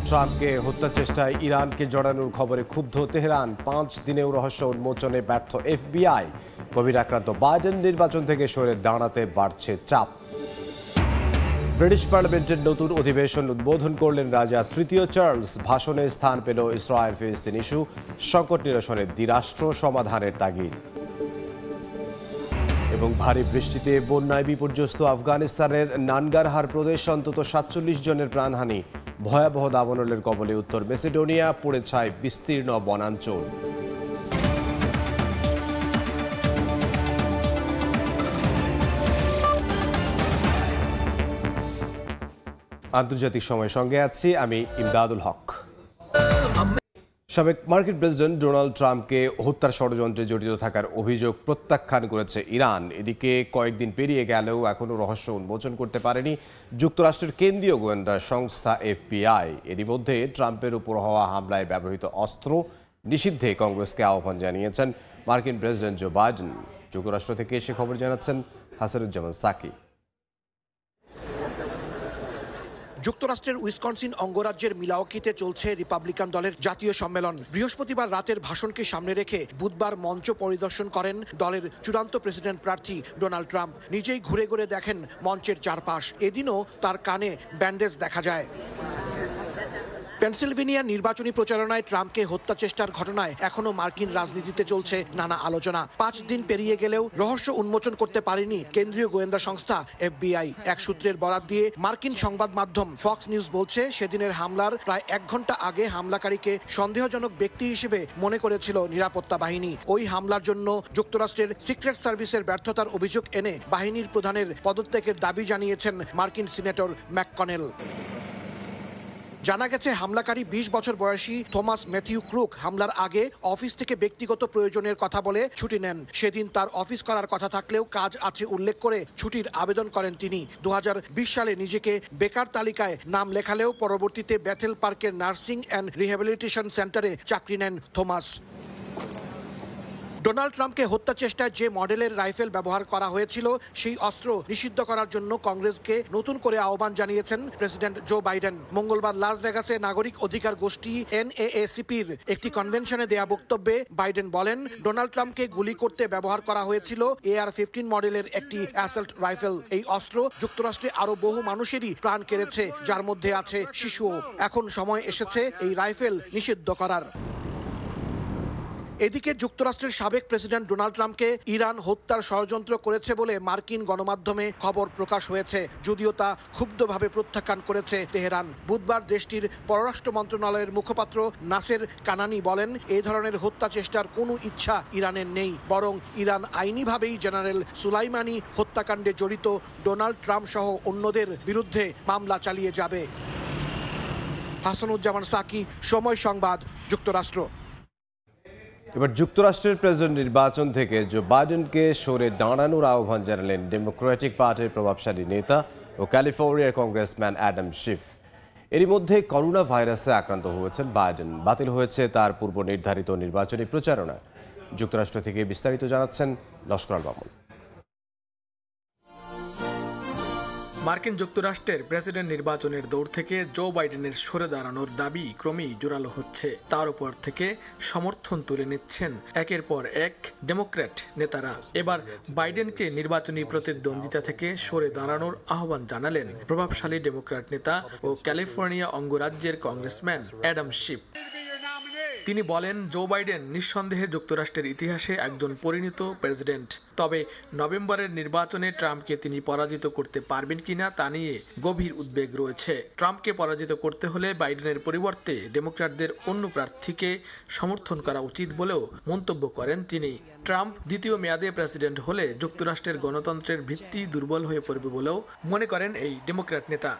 ট্রাম্পকে হত্যা চেষ্টায় ইরানকে জড়ানোর খবরে ক্ষুব্ধ তেহরান। 5 দিনেও রহস্য উন্মোচনে ব্যর্থ এফবিআই। কোভিড আক্রান্ত বাইডেন নির্বাচন থেকে সরে দাঁড়াতে বাড়ছে চাপ। ব্রিটিশ পার্লামেন্টের নতুন অধিবেশন উদ্বোধন করলেন রাজা তৃতীয় চার্লস। ভাষণে স্থান পেল ইসরায়েল ফিলিস্তিন ইস্যু, সংকট নিরসনে দ্বিরাষ্ট্র সমাধানের তাগিদ। এবং ভারী বৃষ্টিতে বন্যায় বিপর্যস্ত আফগানিস্তানের নানগারহার প্রদেশ, অন্তত 47 জনের প্রাণহানি। ভয়াবহ দাবানলের কবলে উত্তর মেসিডোনিয়া, পড়ে ছায় বিস্তীর্ণ বনাঞ্চল। আন্তর্জাতিক সময়ের সঙ্গে আছি আমি ইমদাদুল হক। সাবেক মার্কিন প্রেসিডেন্ট ডোনাল্ড ট্রাম্পকে হত্যার ষড়যন্ত্রে জড়িত থাকার অভিযোগ প্রত্যাখ্যান করেছে ইরান। এদিকে কয়েকদিন পেরিয়ে গেলেও এখনও রহস্য উন্মোচন করতে পারেনি যুক্তরাষ্ট্রের কেন্দ্রীয় গোয়েন্দা সংস্থা এফবিআই। এরই মধ্যে ট্রাম্পের উপর হওয়া হামলায় ব্যবহৃত অস্ত্র নিষিদ্ধে কংগ্রেসকে আহ্বান জানিয়েছেন মার্কিন প্রেসিডেন্ট জো বাইডেন। যুক্তরাষ্ট্র থেকে এসে খবর জানাচ্ছেন হাসানুজ্জামান সাকি। যুক্তরাষ্ট্রের উইসকনসিন অঙ্গরাজ্যের মিলাওকিতে চলছে রিপাবলিকান দলের জাতীয় সম্মেলন। বৃহস্পতিবার রাতের ভাষণকে সামনে রেখে বুধবার মঞ্চ পরিদর্শন করেন দলের চূড়ান্ত প্রেসিডেন্ট প্রার্থী ডোনাল্ড ট্রাম্প। নিজেই ঘুরে ঘুরে দেখেন মঞ্চের চারপাশ। এদিনও তার কানে ব্যান্ডেজ দেখা যায়। পেনসিলভেনিয়ার নির্বাচনী প্রচারণায় ট্রাম্পকে হত্যা চেষ্টার ঘটনায় এখনো মার্কিন রাজনীতিতে চলছে নানা আলোচনা। 5 দিন পেরিয়ে গেলেও রহস্য উন্মোচন করতে পারেনি কেন্দ্রীয় গোয়েন্দা সংস্থা এফবিআই। এক সূত্রের বরাত দিয়ে মার্কিন সংবাদ মাধ্যম ফক্স নিউজ বলছে, সেদিনের হামলার প্রায় 1 ঘন্টা আগে হামলাকারীকে সন্দেহজনক ব্যক্তি হিসেবে মনে করেছিল নিরাপত্তা বাহিনী। ওই হামলার জন্য যুক্তরাষ্ট্রের সিক্রেট সার্ভিসের ব্যর্থতার অভিযোগ এনে বাহিনীর প্রধানের পদত্যাগের দাবি জানিয়েছেন মার্কিন সিনেটর ম্যাককনেল। জানা গেছে, হামলাকারী 20 বছর বয়সী থমাস ম্যাথিউ ক্রুক হামলার আগে অফিস থেকে ব্যক্তিগত প্রয়োজনের কথা বলে ছুটি নেন। সেদিন তার অফিস করার কথা থাকলেও কাজ আছে উল্লেখ করে ছুটির আবেদন করেন তিনি। 2020 সালে নিজেকে বেকার তালিকায় নাম লেখালেও পরবর্তীতে ব্যাথেল পার্কের নার্সিং অ্যান্ড রিহ্যাবিলিটেশন সেন্টারে চাকরি নেন থমাস। ডোনাল্ড ট্রাম্পকে হত্যা চেষ্টায় যে মডেলের রাইফেল ব্যবহার করা হয়েছিল সেই অস্ত্র নিষিদ্ধ করার জন্য কংগ্রেসকে নতুন করে আহ্বান জানিয়েছেন প্রেসিডেন্ট জো বাইডেন। মঙ্গলবার লাস ভেগাসে নাগরিক অধিকার গোষ্ঠী NAACPর একটি কনভেনশনে দেয়া বক্তব্যে বাইডেন বলেন, ডোনাল্ড ট্রাম্পকে গুলি করতে ব্যবহার করা হয়েছিল AR-15 মডেলের একটি অ্যাসল্ট রাইফেল। এই অস্ত্র যুক্তরাষ্ট্রে আরো বহু মানুষেরই প্রাণ কেড়েছে, যার মধ্যে আছে শিশুও। এখন সময় এসেছে এই রাইফেল নিষিদ্ধ করার। এদিকে যুক্তরাষ্ট্রের সাবেক প্রেসিডেন্ট ডোনাল্ড ট্রাম্পকে ইরান হত্যার ষড়যন্ত্র করেছে বলে মার্কিন গণমাধ্যমে খবর প্রকাশ হয়েছে, যদিও তা ক্ষুব্ধভাবে প্রত্যাখ্যান করেছে তেহরান। বুধবার দেশটির পররাষ্ট্র মন্ত্রণালয়ের মুখপাত্র নাসের কানানি বলেন, এই ধরনের হত্যা চেষ্টার কোনো ইচ্ছা ইরানের নেই, বরং ইরান আইনিভাবেই জেনারেল সুলাইমানি হত্যাকাণ্ডে জড়িত ডোনাল্ড ট্রাম্প সহ অন্যদের বিরুদ্ধে মামলা চালিয়ে যাবে। হাসানুজ্জামান সাকি, সময় সংবাদ, যুক্তরাষ্ট্র। এবার যুক্তরাষ্ট্রের প্রেসিডেন্ট নির্বাচন থেকে জো বাইডেনকে সরে দাঁড়ানোর আহ্বান জানালেন ডেমোক্রেটিক পার্টির প্রভাবশালী নেতা ও ক্যালিফোর্নিয়ার কংগ্রেসম্যান অ্যাডাম শিফ। এরই মধ্যে করোনা ভাইরাসে আক্রান্ত হয়েছেন বাইডেন। বাতিল হয়েছে তার পূর্ব নির্ধারিত নির্বাচনী প্রচারণা। যুক্তরাষ্ট্র থেকে বিস্তারিত জানাচ্ছেন লস্কর আল মামুন। মার্কিন যুক্তরাষ্ট্রের প্রেসিডেন্ট নির্বাচনের দৌড় থেকে জো বাইডেনের সরে দাঁড়ানোর দাবি ক্রমেই জোরালো হচ্ছে। তার উপর থেকে সমর্থন তুলে নিচ্ছেন একের পর এক ডেমোক্র্যাট নেতারা। এবার বাইডেনকে নির্বাচনী প্রতিদ্বন্দ্বিতা থেকে সরে দাঁড়ানোর আহ্বান জানালেন প্রভাবশালী ডেমোক্র্যাট নেতা ও ক্যালিফোর্নিয়া অঙ্গরাজ্যের কংগ্রেসম্যান অ্যাডাম শিফ। তিনি বলেন, জো বাইডেন নিঃসন্দেহে যুক্তরাষ্ট্রের ইতিহাসে একজন পরিণত প্রেসিডেন্ট। তবে নভেম্বরের নির্বাচনে ট্রাম্পকে তিনি পরাজিত করতে পারবেন কিনা তা নিয়ে গভীর উদ্বেগ রয়েছে। ট্রাম্পকে পরাজিত করতে হলে বাইডেনের পরিবর্তে ডেমোক্র্যাটদের অন্য প্রার্থীকে সমর্থন করা উচিত বলেও মন্তব্য করেন তিনি। ট্রাম্প দ্বিতীয় মেয়াদে প্রেসিডেন্ট হলে যুক্তরাষ্ট্রের গণতন্ত্রের ভিত্তি দুর্বল হয়ে পড়বে বলেও মনে করেন এই ডেমোক্র্যাট নেতা।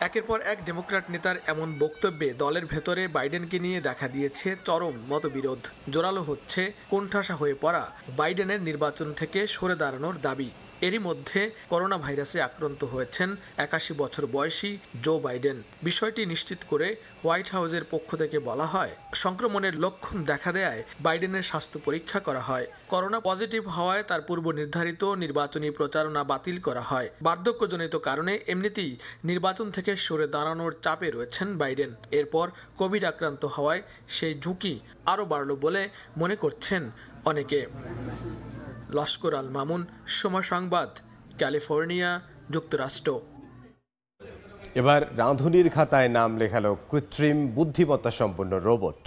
একের পর এক ডেমোক্র্যাট নেতার এমন বক্তব্যে দলের ভেতরে বাইডেনকে নিয়ে দেখা দিয়েছে চরম মতবিরোধ। জোরালো হচ্ছে কোণঠাসা হয়ে পড়া বাইডেনের নির্বাচন থেকে সরে দাঁড়ানোর দাবি। এরই মধ্যে করোনা ভাইরাসে আক্রান্ত হয়েছেন ৮১ বছর বয়সী জো বাইডেন। বিষয়টি নিশ্চিত করে হোয়াইট হাউসের পক্ষ থেকে বলা হয়, সংক্রমণের লক্ষণ দেখা দেয়ায় বাইডেনের স্বাস্থ্য পরীক্ষা করা হয়। করোনা পজিটিভ হওয়ায় তার পূর্ব নির্ধারিত নির্বাচনী প্রচারণা বাতিল করা হয়। বার্ধক্যজনিত কারণে এমনিতেই নির্বাচন থেকে সরে দাঁড়ানোর চাপে রয়েছেন বাইডেন। এরপর কোভিড আক্রান্ত হওয়ায় সেই ঝুঁকি আরও বাড়ল বলে মনে করছেন অনেকে। লস্কর আল মামুন, সময় সংবাদ, ক্যালিফোর্নিয়া, যুক্তরাষ্ট্র। এবার রাঁধুনির খাতায় নাম লেখালো কৃত্রিম বুদ্ধিমত্তা সম্পন্ন রোবট।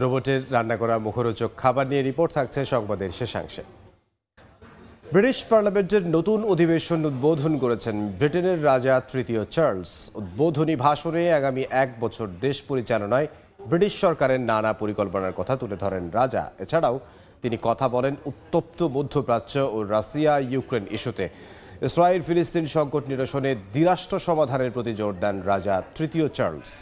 রোবটের রান্না করা মুখরোচক খাবার নিয়ে রিপোর্ট থাকছে সংবাদের শেষাংশে। ব্রিটিশ পার্লামেন্টের নতুন অধিবেশন উদ্বোধন করেছেন ব্রিটেনের রাজা তৃতীয় চার্লস। উদ্বোধনী ভাষণে আগামী ১ বছর দেশ পরিচালনায় ব্রিটিশ সরকারের নানা পরিকল্পনার কথা তুলে ধরেন রাজা। এছাড়াও তিনি কথা বলেন উত্তপ্ত মধ্যপ্রাচ্য ও রাশিয়া ইউক্রেন ইস্যুতে। ইসরায়েল ফিলিস্তিন সংকট নিরসনে দ্বিরাষ্ট্র সমাধানের প্রতি জোর দেন রাজা তৃতীয় চার্লস।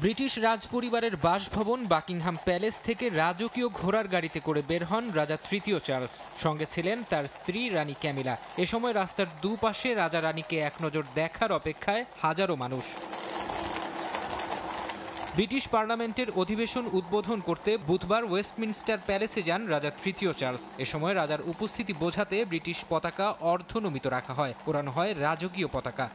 ব্রিটিশ রাজপরিবারের বাসভবন বাকিংহাম প্যালেস থেকে রাজকীয় ঘোড়ার গাড়িতে করে বের হন রাজা তৃতীয় চার্লস। সঙ্গে ছিলেন তার স্ত্রী রানী ক্যামিলা। এ সময় রাস্তার দুপাশে রাজা রানীকে এক নজর দেখার অপেক্ষায় হাজারো মানুষ। ব্রিটিশ পার্লামেন্টের অধিবেশন উদ্বোধন করতে বুধবার ওয়েস্টমিনস্টার প্যালেসে যান রাজা তৃতীয় চার্লস। এ সময় রাজার উপস্থিতি বোঝাতে ব্রিটিশ পতাকা অর্ধনমিত রাখা হয়, ওড়ানো হয় রাজকীয় পতাকা।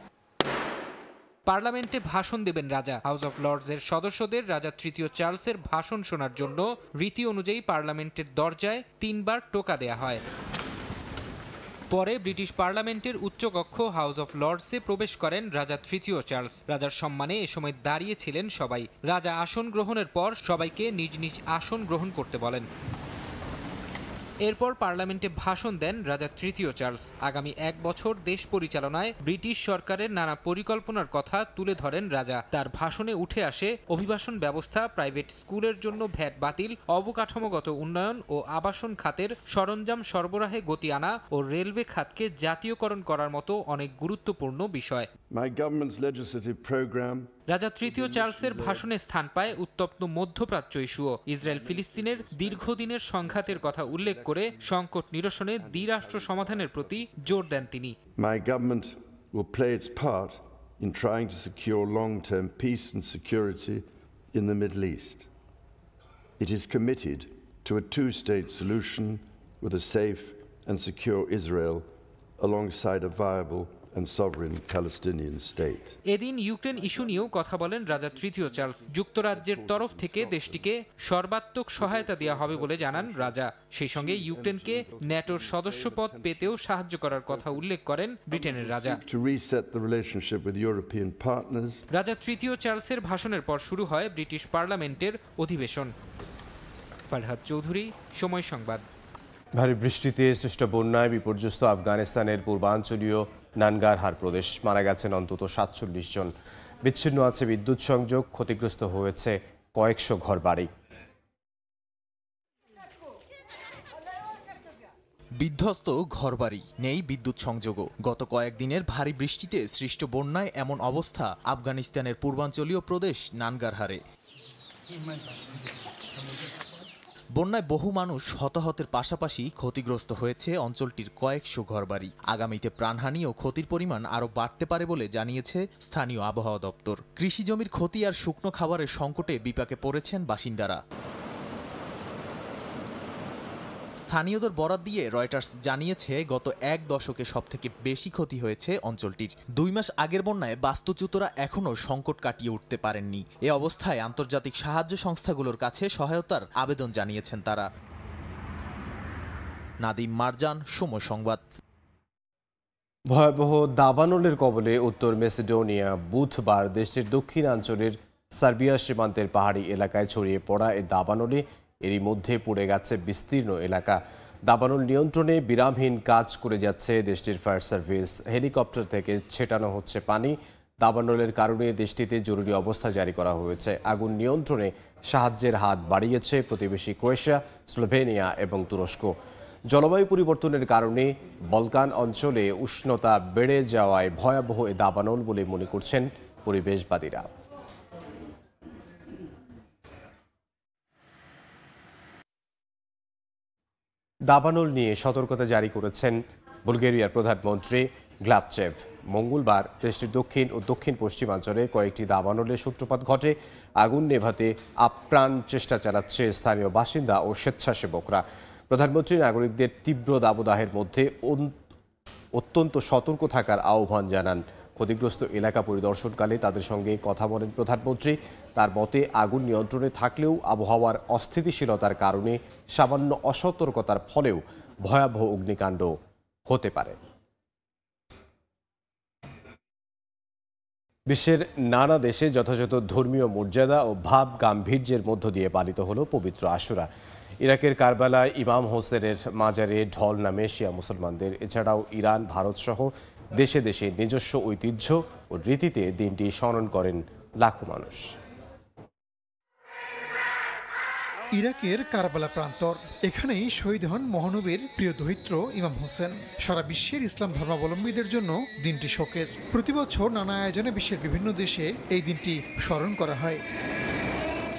পার্লামেন্টে ভাষণ দেবেন রাজা। হাউস অফ লর্ডসের সদস্যদের রাজা তৃতীয় চার্লসের ভাষণ শোনার জন্য রীতি অনুযায়ী পার্লামেন্টের দরজায় ৩ বার টোকা দেয়া হয়। পরে ব্রিটিশ পার্লামেন্টের উচ্চকক্ষ হাউস অফ লর্ডসে প্রবেশ করেন রাজা তৃতীয় চার্লস। রাজার সম্মানে এ সময় দাঁড়িয়েছিলেন সবাই। রাজা আসন গ্রহণের পর সবাইকে নিজ নিজ আসন গ্রহণ করতে বলেন। এরপর পার্লামেন্টে ভাষণ দেন রাজা তৃতীয় চার্লস। আগামী ১ বছর দেশ পরিচালনায় ব্রিটিশ সরকারের নানা পরিকল্পনার কথা তুলে ধরেন রাজা। তার ভাষণে উঠে আসে অভিবাসন ব্যবস্থা, প্রাইভেট স্কুলের জন্য ভ্যাট বাতিল, অবকাঠামোগত উন্নয়ন ও আবাসন খাতের সরঞ্জাম সরবরাহে গতি আনা ও রেলওয়ে খাতকে জাতীয়করণ করার মতো অনেক গুরুত্বপূর্ণ বিষয়। রাজা তৃতীয় চার্লসের ভাষণে স্থান পায় উত্তপ্ত মধ্যপ্রাচ্য ইস্যুও। ইসরায়েল ফিলিস্তিনের দীর্ঘদিনের সংঘাতের কথা উল্লেখ করে সংকট নিরসনে দ্বিরাষ্ট্র সমাধানের প্রতি জোর দেন তিনি। My government will play its part in trying to secure long-term peace and security in the Middle East. It is committed to a two-state solution with a safe and secure Israel alongside a viable and sovereign Palestinian state. এদিন Ukraine issue নিয়েও কথা বলেন রাজা তৃতীয় Charles. যুক্তরাজ্যের তরফ থেকে দেশটিকে সর্বাত্মক সহায়তা দেওয়া হবে বলে জানান রাজা। সেই সঙ্গে ইউক্রেনকে ন্যাটোর সদস্যপদ পেতেও সাহায্য করার কথা উল্লেখ করেন ব্রিটেনের রাজা। To reset the relationship with European partners. রাজা তৃতীয় চার্লসের ভাষণের পর শুরু হয় ব্রিটিশ পার্লামেন্টের অধিবেশন। ফারহাদ চৌধুরী, সময় সংবাদ। ভারী বৃষ্টিতে সৃষ্ট বন্যায় বিপর্যস্ত আফগানিস্তানের পূর্বাঞ্চলীয় নানগারহার প্রদেশ। মারা গেছেন অন্তত ৪৭ জন। বিচ্ছিন্ন আছে বিদ্যুৎ সংযোগ, ক্ষতিগ্রস্ত হয়েছে কয়েকশো ঘরবাড়ি। বিধ্বস্ত ঘরবাড়ি, নেই বিদ্যুৎ সংযোগও। গত কয়েকদিনের ভারী বৃষ্টিতে সৃষ্ট বন্যায় এমন অবস্থা আফগানিস্তানের পূর্বাঞ্চলীয় প্রদেশ নানগারহারে। বন্যায় বহু মানুষ হতাহতের পাশাপাশি ক্ষতিগ্রস্ত হয়েছে অঞ্চলটির কয়েকশো ঘরবাড়ি। আগামীতে প্রাণহানি ও ক্ষতির পরিমাণ আরও বাড়তে পারে বলে জানিয়েছে স্থানীয় আবহাওয়া দপ্তর। কৃষি জমির ক্ষতি আর শুকনো খাবারের সংকটে বিপাকে পড়েছেন বাসিন্দারা। স্থানীয়দের বরাত দিয়ে রয়টার্স জানিয়েছে, গত ১ দশকে সবথেকে বেশি ক্ষতি হয়েছে অঞ্চলটির। ২ মাস আগের বন্যায় বাস্তুচ্যুতরা এখনও সংকট কাটিয়ে উঠতে পারেননি। এ অবস্থায় আন্তর্জাতিক সাহায্য সংস্থাগুলোর কাছে সহায়তার আবেদন জানিয়েছেন তারা। নাদিম মারজান, সময় সংবাদ। ভয়াবহ দাবানলের কবলে উত্তর মেসিডোনিয়া। বুধবার দেশটির দক্ষিণাঞ্চলের সার্বিয়া সীমান্তের পাহাড়ি এলাকায় ছড়িয়ে পড়া এ দাবানলে এরই মধ্যে পড়ে গেছে বিস্তীর্ণ এলাকা। দাবানল নিয়ন্ত্রণে বিরামহীন কাজ করে যাচ্ছে দেশটির ফায়ার সার্ভিস। হেলিকপ্টার থেকে ছেটানো হচ্ছে পানি। দাবানলের কারণে দেশটিতে জরুরি অবস্থা জারি করা হয়েছে। আগুন নিয়ন্ত্রণে সাহায্যের হাত বাড়িয়েছে প্রতিবেশী ক্রোয়েশিয়া, স্লোভেনিয়া এবং তুরস্ক। জলবায়ু পরিবর্তনের কারণে বলকান অঞ্চলে উষ্ণতা বেড়ে যাওয়ায় ভয়াবহ এ দাবানল বলে মনে করছেন পরিবেশবাদীরা। দাবানল নিয়ে সতর্কতা জারি করেছেন বুলগেরিয়ার প্রধানমন্ত্রী গ্লাভচেভ। মঙ্গলবার দেশটির দক্ষিণ ও দক্ষিণ পশ্চিমাঞ্চলে কয়েকটি দাবানলের সূত্রপাত ঘটে। আগুন নেভাতে আপ্রাণ চেষ্টা চালাচ্ছে স্থানীয় বাসিন্দা ও স্বেচ্ছাসেবকরা। প্রধানমন্ত্রী নাগরিকদের তীব্র দাবদাহের মধ্যে অত্যন্ত সতর্ক থাকার আহ্বান জানান। ক্ষতিগ্রস্ত এলাকা পরিদর্শনকালে তাদের সঙ্গে কথা বলেন প্রধানমন্ত্রী। তার মতে আগুন নিয়ন্ত্রণে থাকলেও আবহাওয়ার অস্থিতিশীলতার কারণে সামান্য অসতর্কতার ফলেও ভয়াবহ অগ্নিকাণ্ড হতে পারে। বিশ্বের নানা দেশে যথাযথ ধর্মীয় মর্যাদা ও ভাব গাম্ভীর্যের মধ্য দিয়ে পালিত হলো পবিত্র আশুরা। ইরাকের কারবালায় ইমাম হোসেনের মাজারে ঢল নামে শিয়া মুসলমানদের। এছাড়াও ইরান, ভারত সহ দেশে দেশে নিজস্ব ঐতিহ্য ও রীতিতে দিনটি স্মরণ করেন লাখো মানুষ। ইরাকের কারবালা প্রান্তর, এখানেই শহীদ হন মহানবীর প্রিয় দৌহিত্র ইমাম হোসেন। সারা বিশ্বের ইসলাম ধর্মাবলম্বীদের জন্য দিনটি শোকের। প্রতি বছর নানা আয়োজনে বিশ্বের বিভিন্ন দেশে এই দিনটি স্মরণ করা হয়।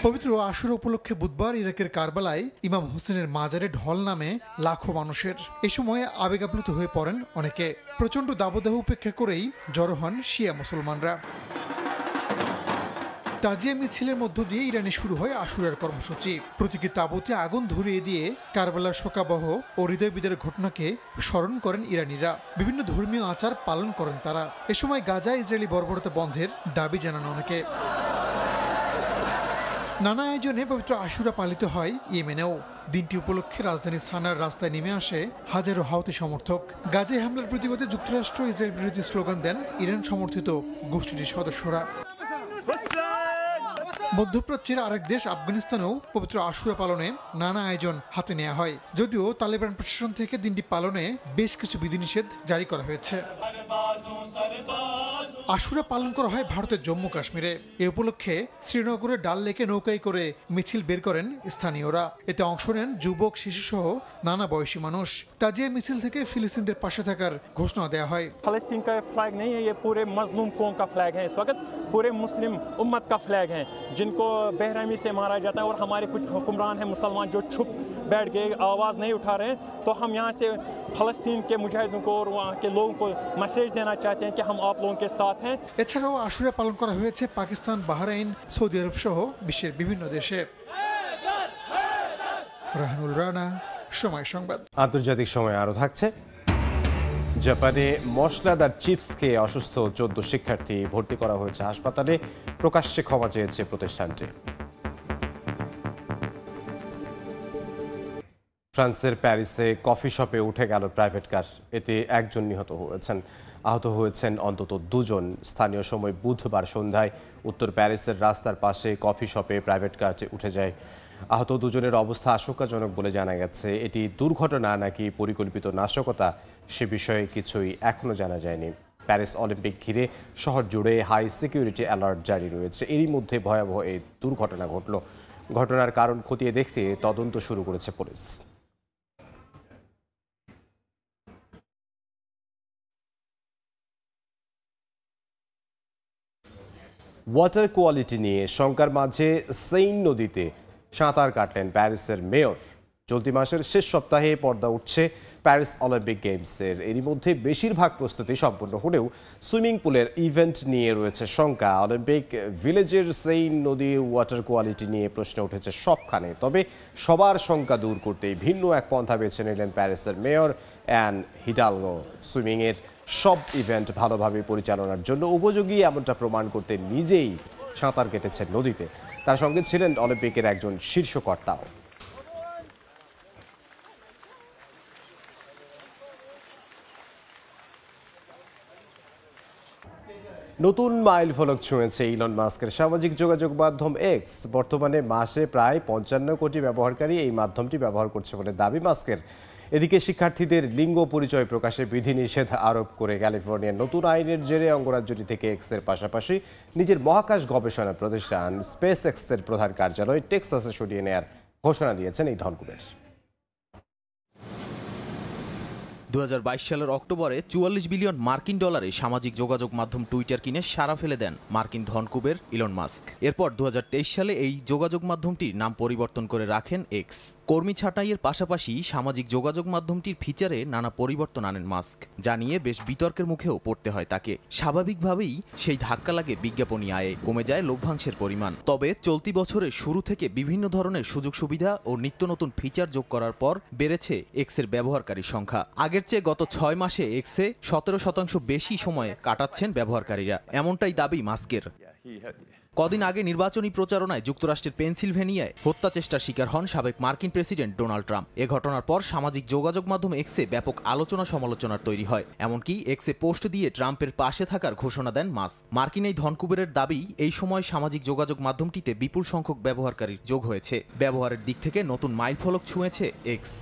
পবিত্র আশুরা উপলক্ষে বুধবার ইরাকের কারবালায় ইমাম হোসেনের মাজারে ঢল নামে লাখো মানুষের। এই সময় আবেগাপ্লুত হয়ে পড়েন অনেকে। প্রচণ্ড দাবদাহ উপেক্ষা করেই জড়ো হন শিয়া মুসলমানরা। তাজিয়া মিছিলের মধ্য দিয়ে ইরানে শুরু হয় আশুরার কর্মসূচি। প্রতীকী তাঁবুতে আগুন ধরিয়ে দিয়ে কারবালার শোকাবহ ও হৃদয়বিদার ঘটনাকে স্মরণ করেন ইরানিরা। বিভিন্ন ধর্মীয় আচার পালন করেন তারা। এ সময় গাজা ইসরায়েলি বর্বরতা বন্ধের দাবি জানান অনেকে। নানা আয়োজনে পবিত্র আশুরা পালিত হয় ইয়েমেনেও। দিনটি উপলক্ষে রাজধানী সানার রাস্তায় নেমে আসে হাজারো হাউতি সমর্থক। গাজায় হামলার প্রতিবাদে যুক্তরাষ্ট্র ইসরায়েল বিরোধী স্লোগান দেন ইরান সমর্থিত গোষ্ঠীটির সদস্যরা। মধ্যপ্রাচ্যের আরেক দেশ আফগানিস্তানেও পবিত্র আশুরা পালনে নানা আয়োজন হাতে নেওয়া হয়। যদিও তালেবান প্রশাসন থেকে দিনটি পালনে বেশ কিছু বিধিনিষেধ জারি করা হয়েছে। আশুরা পালন করা হয় ভারতের জম্মু কাশ্মীরে। এ উপলক্ষে শ্রীনগরের ডাল লেকে নৌকায় করে মিছিল বের করেন স্থানীয়রা। এতে অংশ নেন যুবক, শিশুসহ নানা বয়সী মানুষ। তাজিয়া মিছিল থেকে ফিলিস্তিনদের পাশে থাকার ঘোষণা দেওয়া হয়। फलस्तीन का फ्लैग नहीं है, ये पूरे मजलूम कौम का फ्लैग है। इस वक्त पूरे मुस्लिम उम्मत का फ्लैग है, जिनको बेरहमी से मारा जाता है। और हमारे कुछ हुक्मरान हैं मुसलमान जो छुप बैठ गए, आवाज़ नहीं उठा रहे हैं। तो हम यहाँ से फलस्तीन के मुजाहिदों को और वहाँ के लोगों को मैसेज देना चाहते हैं कि हम आप लोगों के साथ हैं। এছাড়াও আশুরা পালন করা হয়েছে পাকিস্তান, বাহরাইন, সৌদি আরব সহ বিশ্বের বিভিন্ন দেশে। রাহানুল রানা, সময় সংবাদ। আন্তর্জাতিক সময় আরও থাকছে। জাপানে মশলাদার চিপস খেয়ে অসুস্থ 14 শিক্ষার্থী ভর্তি করা হয়েছে হাসপাতালে। প্রকাশ্যে ক্ষমা চেয়েছে প্রতিষ্ঠানটি। ফ্রান্সের প্যারিসে কফি শপে উঠে গেল প্রাইভেট কার। এতে একজন নিহত হয়েছেন। আহত হয়েছেন অন্তত 2 জন। স্থানীয় সময় বুধবার সন্ধ্যায় উত্তর প্যারিসের রাস্তার পাশে কফি শপে প্রাইভেট কারটি উঠে যায়। আহত 2 জনের অবস্থা আশঙ্কাজনক বলে জানা গেছে। এটি দুর্ঘটনা নাকি পরিকল্পিত নাশকতা সে বিষয়ে কিছুই এখনো জানা যায়নি। প্যারিস অলিম্পিক ঘিরে শহর জুড়ে হাই সিকিউরিটি অ্যালার্ট জারি রয়েছে। এরই মধ্যে ভয়াবহ এই দুর্ঘটনা ঘটল। ঘটনার কারণ খতিয়ে দেখতে তদন্ত শুরু করেছে পুলিশ। ওয়াটার কোয়ালিটি নিয়ে শঙ্কার মাঝে সেইন নদীতে সাঁতার কাটলেন প্যারিসের মেয়র। চলতি মাসের শেষ সপ্তাহে পর্দা উঠছে প্যারিস অলিম্পিক গেমসের। এরই মধ্যে বেশিরভাগ প্রস্তুতি সম্পন্ন হলেও সুইমিং পুলের ইভেন্ট নিয়ে রয়েছে শঙ্কা। অলিম্পিক ভিলেজের সেইন নদীর ওয়াটার কোয়ালিটি নিয়ে প্রশ্ন উঠেছে সবখানে। তবে সবার শঙ্কা দূর করতেই ভিন্ন এক পন্থা বেছে নিলেন প্যারিসের মেয়র অ্যান হিডালগো। সুইমিংয়ের সব ইভেন্ট ভালোভাবে পরিচালনার জন্য উপযোগী এমনটা প্রমাণ করতে নিজেই সাঁতার কেটেছেন নদীতে। তার সঙ্গে ছিলেন অলিম্পিকের একজন শীর্ষ কর্তাও। নতুন মাইল ফলক ছুঁয়েছে ইলন মাস্কের সামাজিক যোগাযোগ মাধ্যম এক্স। বর্তমানে মাসে প্রায় 55 কোটি ব্যবহারকারী এই মাধ্যমটি ব্যবহার করছে বলে দাবি মাস্কের। এদিকে শিক্ষার্থীদের লিঙ্গ পরিচয় প্রকাশে বিধিনিষেধ আরোপ করে ক্যালিফোর্নিয়ার নতুন আইনের জেরে অঙ্গরাজ্যটি থেকে এক্সের পাশাপাশি নিজের মহাকাশ গবেষণা প্রতিষ্ঠান স্পেস এক্সের প্রধান কার্যালয় টেক্সাসে সরিয়ে নেয়ার ঘোষণা দিয়েছেন এই ধনকুবের। 2022 সালের অক্টোবরে 44 বিলিয়ন মার্কিন ডলারে সামাজিক যোগাযোগ মাধ্যম টুইটার কিনে সাড়া ফেলে দেন মার্কিন ধনকুবের ইলন মাস্ক। এরপর 2023 সালে এই যোগাযোগ মাধ্যমটির নাম পরিবর্তন করে রাখেন এক্স। কর্মী ছাঁটাইয়ের পাশাপাশি সামাজিক যোগাযোগ মাধ্যমটির ফিচারে নানা পরিবর্তন আনেন মাস্ক, জানিয়ে বেশ বিতর্কের মুখেও পড়তে হয় তাকে। স্বাভাবিকভাবেই সেই ধাক্কা লাগে বিজ্ঞাপনী আয়ে, কমে যায় লভ্যাংশের পরিমাণ। তবে চলতি বছরের শুরু থেকে বিভিন্ন ধরনের সুযোগ সুবিধা ও নিত্য নতুন ফিচার যোগ করার পর বেড়েছে এক্সের ব্যবহারকারীর সংখ্যা। আগের চেয়ে গত 6 মাসে এক্সে 17% বেশি সময় কাটাচ্ছেন ব্যবহারকারীরা, এমনটাই দাবি মাস্কের। কদিন আগে নির্বাচনী প্রচারণায় যুক্তরাষ্ট্রের পেনসিলভেনিয়ায় হত্যা চেষ্টার শিকার হন সাবেক মার্কিন প্রেসিডেন্ট ডোনাল্ড ট্রাম্প। এ ঘটনার পর সামাজিক যোগাযোগ মাধ্যম এক্সে ব্যাপক আলোচনা সমালোচনার তৈরি হয়। এমনকি এক্সে পোস্ট দিয়ে ট্রাম্পের পাশে থাকার ঘোষণা দেন মাস্ক। মার্কিন এই ধনকুবেরের দাবি, এই সময় সামাজিক যোগাযোগ মাধ্যমটিতে বিপুল সংখ্যক ব্যবহারকারীর যোগ হয়েছে। ব্যবহারের দিক থেকে নতুন মাইলফলক ছুঁয়েছে এক্স।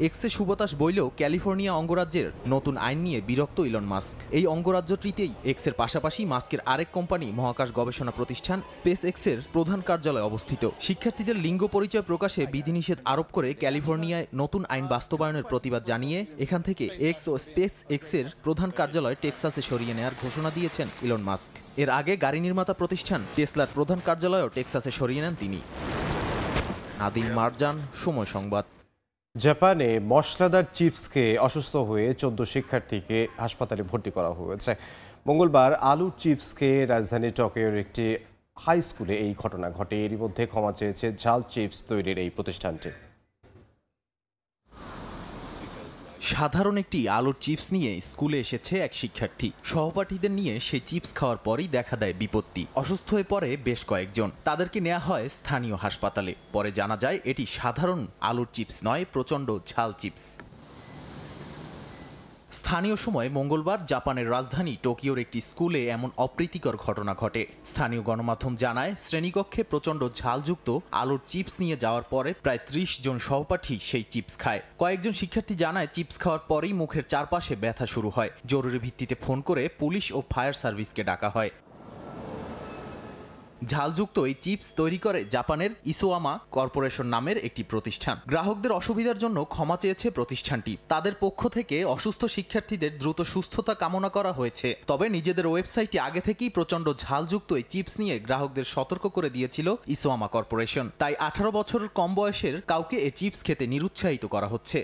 এক্সে সুবাতাস বইলেও ক্যালিফোর্নিয়া অঙ্গরাজ্যের নতুন আইন নিয়ে বিরক্ত ইলন মাস্ক। এই অঙ্গরাজ্যটিতেই এক্সের পাশাপাশি মাস্কের আরেক কোম্পানি মহাকাশ গবেষণা প্রতিষ্ঠান স্পেস এক্সের প্রধান কার্যালয় অবস্থিত। শিক্ষার্থীদের লিঙ্গ পরিচয় প্রকাশে বিধিনিষেধ আরোপ করে ক্যালিফোর্নিয়ায় নতুন আইন বাস্তবায়নের প্রতিবাদ জানিয়ে এখান থেকে এক্স ও স্পেস এক্সের প্রধান কার্যালয় টেক্সাসে সরিয়ে নেওয়ার ঘোষণা দিয়েছেন ইলন মাস্ক। এর আগে গাড়ি নির্মাতা প্রতিষ্ঠান টেসলার প্রধান কার্যালয়ও টেক্সাসে সরিয়ে নেন তিনি। নাদিম মারজান, সময় সংবাদ। জাপানে মশলাদার চিপসকে অসুস্থ হয়ে 14 শিক্ষার্থীকে হাসপাতালে ভর্তি করা হয়েছে। মঙ্গলবার আলুর চিপসকে রাজধানী টোকিওর একটি হাই স্কুলে এই ঘটনা ঘটে। এরই মধ্যে ক্ষমা চেয়েছে ঝাল চিপস তৈরির এই প্রতিষ্ঠানটি। সাধারণ একটি আলুর চিপস নিয়ে স্কুলে এসেছে এক শিক্ষার্থী। সহপাঠীদের নিয়ে সেই চিপস খাওয়ার পরই দেখা দেয় বিপত্তি। অসুস্থ হয়ে পড়ে বেশ কয়েকজন। তাদেরকে নেওয়া হয় স্থানীয় হাসপাতালে। পরে জানা যায় এটি সাধারণ আলুর চিপস নয়, প্রচণ্ড ঝাল চিপস। স্থানীয় সময় মঙ্গলবার জাপানের রাজধানী টোকিওর একটি স্কুলে এমন অপ্রীতিকর ঘটনা ঘটে। স্থানীয় গণমাধ্যম জানায়, শ্রেণীকক্ষে প্রচণ্ড ঝালযুক্ত আলুর চিপস নিয়ে যাওয়ার পরে প্রায় 30 জন সহপাঠী সেই চিপস খায়। কয়েকজন শিক্ষার্থী জানায়, চিপস খাওয়ার পরেই মুখের চারপাশে ব্যথা শুরু হয়। জরুরি ভিত্তিতে ফোন করে পুলিশ ও ফায়ার সার্ভিসকে ডাকা হয়। ঝালযুক্ত এই চিপস তৈরি করে জাপানের ইসোয়ামা কর্পোরেশন নামের একটি প্রতিষ্ঠান। গ্রাহকদের অসুবিধার জন্য ক্ষমা চেয়েছে প্রতিষ্ঠানটি। তাদের পক্ষ থেকে অসুস্থ শিক্ষার্থীদের দ্রুত সুস্থতা কামনা করা হয়েছে। তবে নিজেদের ওয়েবসাইটে আগে থেকেই প্রচণ্ড ঝালযুক্ত এই চিপস নিয়ে গ্রাহকদের সতর্ক করে দিয়েছিল ইসোয়ামা কর্পোরেশন। তাই 18 বছরের কম বয়সের কাউকে এই চিপস খেতে নিরুৎসাহিত করা হচ্ছে।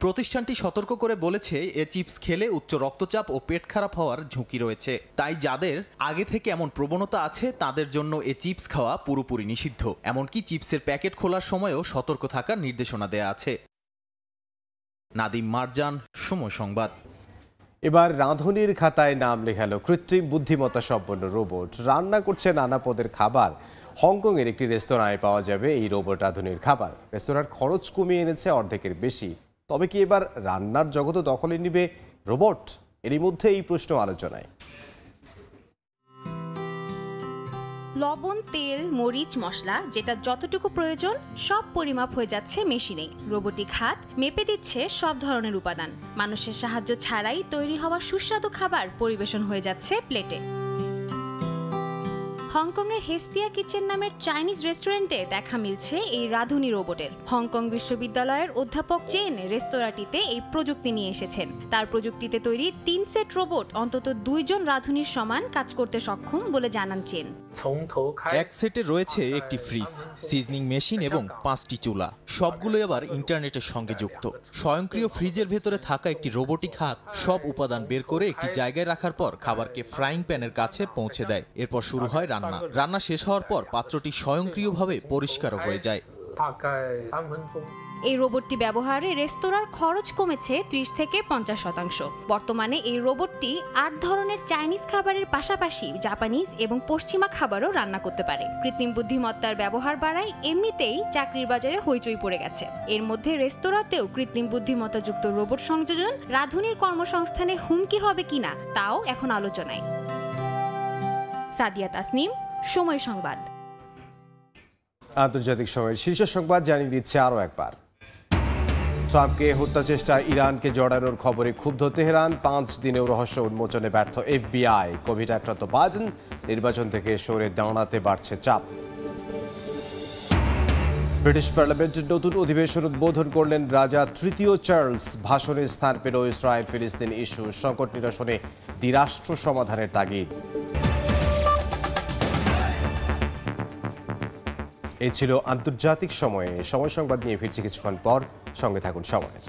প্রতিষ্ঠানটি সতর্ক করে বলেছে, এ চিপস খেলে উচ্চ রক্তচাপ ও পেট খারাপ হওয়ার ঝুঁকি রয়েছে। তাই যাদের আগে থেকে এমন প্রবণতা আছে তাদের জন্য এ চিপস খাওয়া পুরোপুরি নিষিদ্ধ। এমনকি চিপসের প্যাকেট খোলার সময়ও সতর্ক থাকার নির্দেশনা দেয়া আছে। নাদিম মারজান, সময় সংবাদ। এবার রাঁধুনির খাতায় নাম লেখালো কৃত্রিম বুদ্ধিমত্তা সম্পন্ন রোবট। রান্না করছে নানা পদের খাবার। হংকংয়ের একটি রেস্তোরাঁয় পাওয়া যাবে এই রোবট রাঁধুনির খাবার। রেস্তোরাঁর খরচ কমিয়ে এনেছে অর্ধেকের বেশি। তবে কি এবার রান্নার জগৎ দখলে নিবে রোবট? এরই মধ্যে এই প্রশ্ন আলোচনায়। লবণ, তেল, মরিচ, মশলা যেটা যতটুকু প্রয়োজন সব পরিমাপ হয়ে যাচ্ছে মেশিনে। রোবোটিক হাত মেপে দিচ্ছে সব ধরনের উপাদান। মানুষের সাহায্য ছাড়াই তৈরি হওয়া সুস্বাদু খাবার পরিবেশন হয়ে যাচ্ছে প্লেটে। হংকংয়ের হেস্তিয়া কিচেন নামের চাইনিজ রেস্টুরেন্টে দেখা মিলছে এই রাঁধুনি রোবটের। হংকং বিশ্ববিদ্যালয়ের অধ্যাপক চেন রেস্তোরাঁটিতে এই প্রযুক্তি নিয়ে এসেছেন। তার প্রযুক্তিতে তৈরি 3 সেট রোবট অন্তত 2 জন রাঁধুনির সমান কাজ করতে সক্ষম বলে জানান চেন। এক সেটে রয়েছে একটি ফ্রিজ, সিজনিং মেশিন এবং 5টি চুলা। সবগুলো আবার ইন্টারনেটের সঙ্গে যুক্ত। স্বয়ংক্রিয় ফ্রিজের ভেতরে থাকা একটি রোবোটিক হাত সব উপাদান বের করে একটি জায়গায় রাখার পর খাবারকে ফ্রাইং প্যানের কাছে পৌঁছে দেয়। এরপর শুরু হয় রান্না শেষ হওয়ার পর পাত্রটি স্বয়ংক্রিয়ভাবে পরিষ্কার হয়ে যায়। এই রোবটটি ব্যবহারে রেস্তোরাঁর খরচ কমেছে 30 থেকে 50%। বর্তমানে এই রোবটটি 8 ধরনের চাইনিজ খাবারের পাশাপাশি জাপানিজ এবং পশ্চিমা খাবারও রান্না করতে পারে। কৃত্রিম বুদ্ধিমত্তার ব্যবহার বাড়ায় এমনিতেই চাকরির বাজারে হইচই পড়ে গেছে। এর মধ্যে রেস্তোরাঁতেও কৃত্রিম বুদ্ধিমত্তাযুক্ত রোবট সংযোজন রাঁধুনির কর্মসংস্থানে হুমকি হবে কিনা তাও এখন আলোচনায়। সাদিয়া তাসনিম, সময় সংবাদ। আন্তর্জাতিক সময়ের শীর্ষ সংবাদ জানিয়ে দিচ্ছে আরও একবার। ট্রাম্পকে হত্যা চেষ্টায় ইরানকে জড়ানোর খবরে ক্ষুব্ধ তেহরান, 5 দিনেও রহস্য উন্মোচনে ব্যর্থ FBI। কোভিড আক্রান্ত বাইডেন, নির্বাচন থেকে সরে দাঁড়াতে বাড়ছে চাপ। ব্রিটিশ পার্লামেন্টের নতুন অধিবেশন উদ্বোধন করলেন রাজা তৃতীয় চার্লস। ভাষণে স্থান পেল ইসরায়েল ফিলিস্তিন ইস্যু, সংকট নিরসনে দ্বিরাষ্ট্র সমাধানের তাগিদ। এই ছিল আন্তর্জাতিক সময় সংবাদ নিয়ে ফিরছি কিছুক্ষণ পর, সঙ্গে থাকুন সময়ের।